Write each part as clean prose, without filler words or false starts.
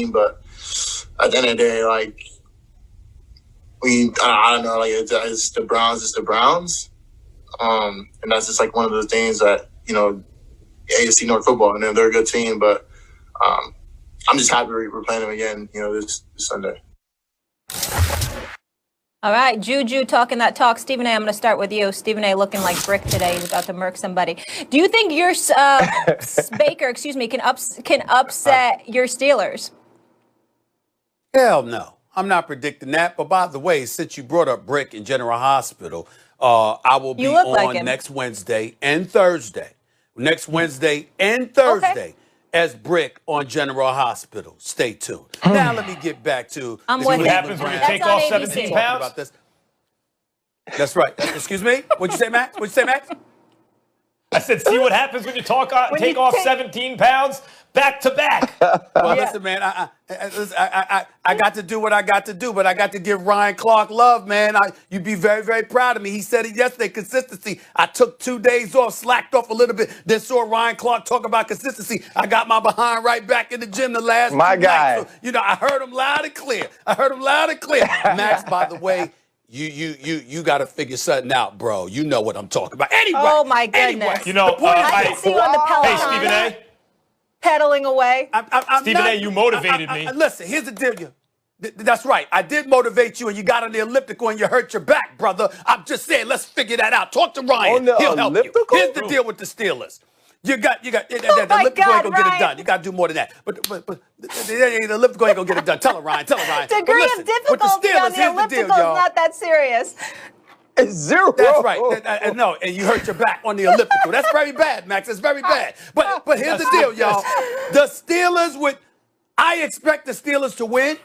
but at the end of the day, like, I don't know, like, it's the Browns. And that's just, like, one of the things that, AFC North football, and they're a good team, but I'm just happy we're playing them again, this Sunday. All right, Juju talking that talk. Stephen A., I'm going to start with you. Stephen A. looking like brick today. He's about to murk somebody. Do you think your Baker, can upset your Steelers? Hell no. I'm not predicting that. But by the way, since you brought up Brick in General Hospital, I will be on next Wednesday and Thursday. Next Wednesday and Thursday as Brick on General Hospital. Stay tuned. Now let me get back to what happens when you take off 17 pounds. About this. That's right. Excuse me? What'd you say, Max? I said, see what happens when you take off 17 pounds back to back. Well, listen, man, I got to do what I got to do, but I got to give Ryan Clark love, man. You'd be very, very proud of me. He said it yesterday, consistency. I took 2 days off, slacked off a little bit, then saw Ryan Clark talk about consistency. I got my behind right back in the gym the last 2 nights. So, I heard him loud and clear. Max, by the way, you got to figure something out, bro. You know what I'm talking about. Anyway. Oh, my goodness. I can see you on the Peloton. Hey, Stephen A. Pedaling away. Stephen A., you motivated me. Listen, here's the deal. That's right. I did motivate you, and you got on the elliptical, and you hurt your back, brother. I'm just saying, let's figure that out. Talk to Ryan. He'll help you. Here's the deal with the Steelers. You got the elliptical ain't gonna get it done. You got to do more than that. But the elliptical ain't gonna get it done. Tell her, Ryan. Degree of difficulty on the elliptical is not that serious. It's 0. That's right. No, and you hurt your back on the elliptical. That's very bad, Max. It's very bad. But here's the deal, y'all. The Steelers I expect the Steelers to win.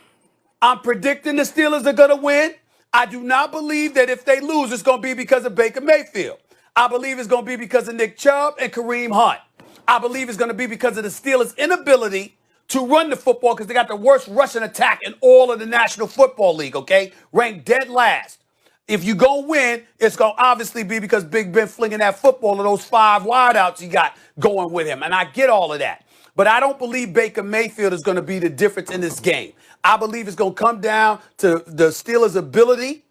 I'm predicting the Steelers are going to win. I do not believe that if they lose, it's going to be because of Baker Mayfield. I believe it's going to be because of Nick Chubb and Kareem Hunt. I believe it's going to be because of the Steelers' inability to run the football because they got the worst rushing attack in all of the National Football League, okay? Ranked dead last. If you go win, it's going to obviously be because Big Ben flinging that football to those 5 wideouts he got going with him. And I get all of that. But I don't believe Baker Mayfield is going to be the difference in this game. I believe it's going to come down to the Steelers' ability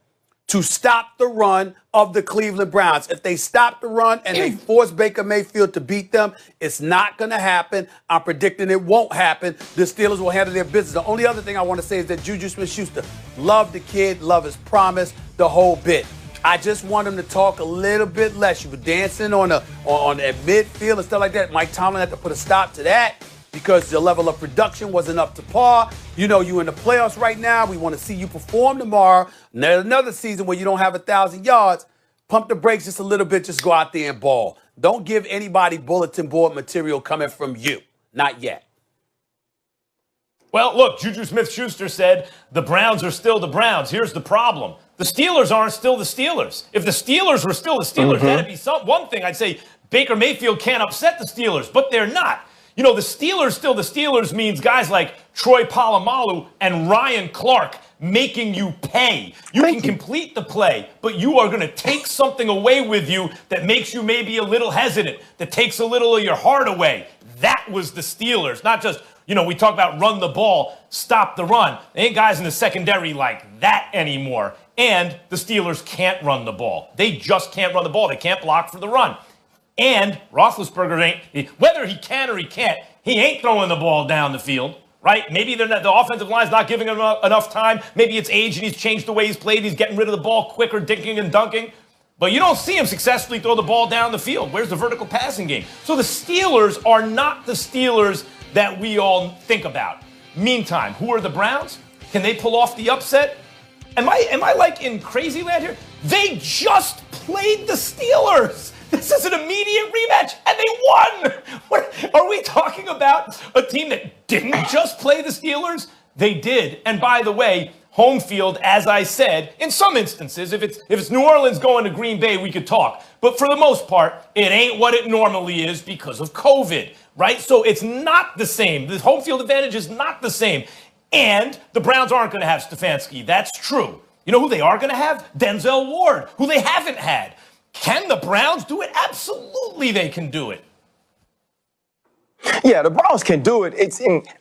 to stop the run of the Cleveland Browns. If they stop the run and they force Baker Mayfield to beat them, it's not going to happen. I'm predicting it won't happen. The Steelers will handle their business. The only other thing I want to say is that Juju Smith-Schuster, love the kid, love his promise, the whole bit. I just want him to talk a little bit less. You were dancing on at midfield and stuff like that. Mike Tomlin had to put a stop to that because the level of production wasn't up to par. You in the playoffs right now. We want to see you perform tomorrow. Another season where you don't have 1,000 yards. Pump the brakes just a little bit. Just go out there and ball. Don't give anybody bulletin board material coming from you. Not yet. Well, look, Juju Smith-Schuster said the Browns are still the Browns. Here's the problem. The Steelers aren't still the Steelers. If the Steelers were still the Steelers, that'd be one thing. I'd say Baker Mayfield can't upset the Steelers, but they're not. The Steelers still the Steelers means guys like Troy Polamalu and Ryan Clark making you pay. You can complete the play, but you are going to take something away with you that makes you maybe a little hesitant, that takes a little of your heart away. That was the Steelers, not just, we talk about run the ball, stop the run. There ain't guys in the secondary like that anymore. And the Steelers can't run the ball. They just can't run the ball. They can't block for the run. And Roethlisberger whether he can or he can't, he ain't throwing the ball down the field, right? Maybe the offensive line's not giving him enough time. Maybe it's age and he's changed the way he's played. He's getting rid of the ball quicker, dinking and dunking. But you don't see him successfully throw the ball down the field. Where's the vertical passing game? So the Steelers are not the Steelers that we all think about. Meantime, who are the Browns? Can they pull off the upset? Am I like in crazy land here? They just played the Steelers. This is an immediate rematch, and they won. What are we talking about? A team that didn't just play the Steelers? They did. And by the way, home field, as I said, in some instances, if it's New Orleans going to Green Bay, we could talk. But for the most part, it ain't what it normally is because of COVID, right? So it's not the same. The home field advantage is not the same. And the Browns aren't going to have Stefanski. That's true. You know who they are going to have? Denzel Ward, who they haven't had. Can the Browns do it? Absolutely they can do it. Yeah, the Browns can do it.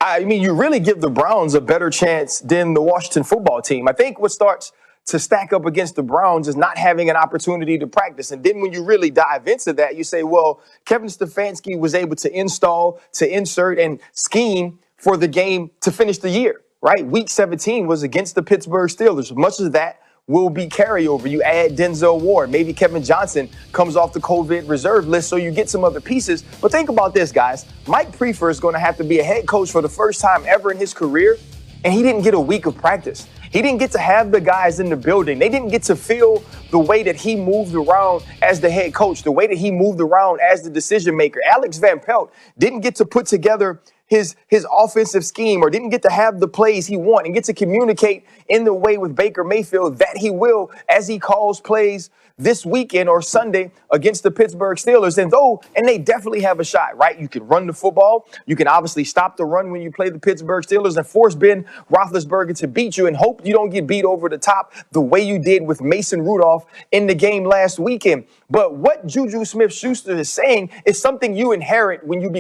I mean, you really give the Browns a better chance than the Washington football team. I think what starts to stack up against the Browns is not having an opportunity to practice. And then when you really dive into that, you say, well, Kevin Stefanski was able to install, to insert, and scheme for the game to finish the year, right? Week 17 was against the Pittsburgh Steelers. Much of that will be carryover. You add Denzel Ward. Maybe Kevin Johnson comes off the COVID reserve list, so you get some other pieces. But think about this, guys. Mike Prefer is going to have to be a head coach for the first time ever in his career, and he didn't get a week of practice. He didn't get to have the guys in the building. They didn't get to feel the way that he moved around as the head coach, the way that he moved around as the decision maker. Alex Van Pelt didn't get to put together his offensive scheme, or didn't get to have the plays he wants and get to communicate in the way with Baker Mayfield that he will as he calls plays this weekend or Sunday against the Pittsburgh Steelers. And they definitely have a shot, right? You can run the football. You can obviously stop the run when you play the Pittsburgh Steelers and force Ben Roethlisberger to beat you and hope you don't get beat over the top the way you did with Mason Rudolph in the game last weekend. But what Juju Smith-Schuster is saying is something you inherit when you